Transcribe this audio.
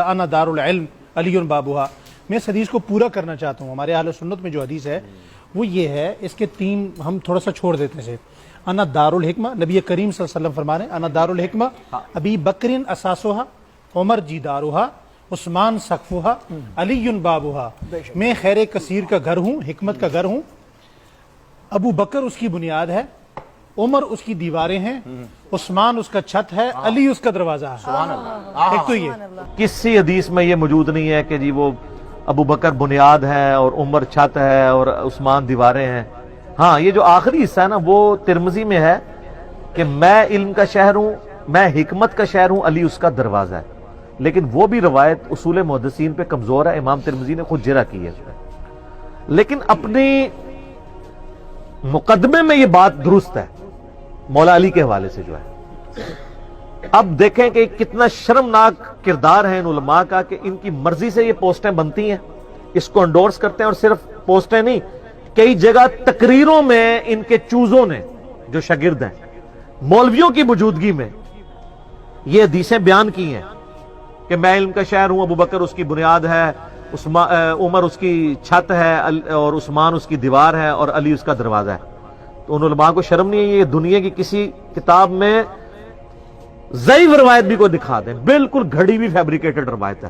انا دار العلم علی بابوہا۔ میں اس حدیث کو پورا کرنا چاہتا ہوں۔ ہمارے اہل سنت میں جو حدیث ہے وہ یہ ہے، اس کے تین ہم تھوڑا سا چھوڑ دیتے ہیں۔ انا دار الحکمہ، نبی کریم صلی اللہ علیہ وسلم فرما رہے ہیں انا دار الحکمہ ابی بکر اساسوہا عمر جیداروہا عثمان سقفوہا علی بابوہا۔ میں خیر کثیر کا گھر ہوں، حکمت کا گھر ہوں، ابو بکر اس کی بنیاد ہے، عمر اس کی دیواریں ہیں، عثمان اس کا چھت ہے، علی اس کا دروازہ ہے۔ سبحان اللہ۔ ایک تو یہ کسی حدیث میں یہ موجود نہیں ہے کہ جی وہ ابو بکر بنیاد ہے اور عمر چھت ہے اور عثمان دیواریں ہیں۔ ہاں، یہ جو آخری حصہ ہے نا وہ ترمذی میں ہے کہ میں علم کا شہر ہوں، میں حکمت کا شہر ہوں، علی اس کا دروازہ ہے، لیکن وہ بھی روایت اصول محدثین پہ کمزور ہے، امام ترمذی نے خود جرح کی ہے اس پہ، لیکن اپنی مقدمے میں یہ بات درست ہے مولا علی کے حوالے سے جو ہے۔ اب دیکھیں کہ کتنا شرمناک کردار ہے ان علماء کا کہ ان کی مرضی سے یہ پوسٹیں بنتی ہیں، اس کو انڈورس کرتے ہیں، اور صرف پوسٹیں نہیں، کئی جگہ تقریروں میں ان کے چوزوں نے جو شاگرد ہیں مولویوں کی موجودگی میں یہ حدیثیں بیان کی ہیں کہ میں علم کا شہر ہوں، ابو بکر اس کی بنیاد ہے، عمر اس کی چھت ہے اور عثمان اس کی دیوار ہے اور علی اس کا دروازہ ہے۔ تو ان علماء کو شرم نہیں ہے یہ دنیا کی کسی کتاب میں ضعیف روایت بھی کوئی دکھا دیں، بالکل گھڑی بھی فیبریکیٹڈ روایت ہے۔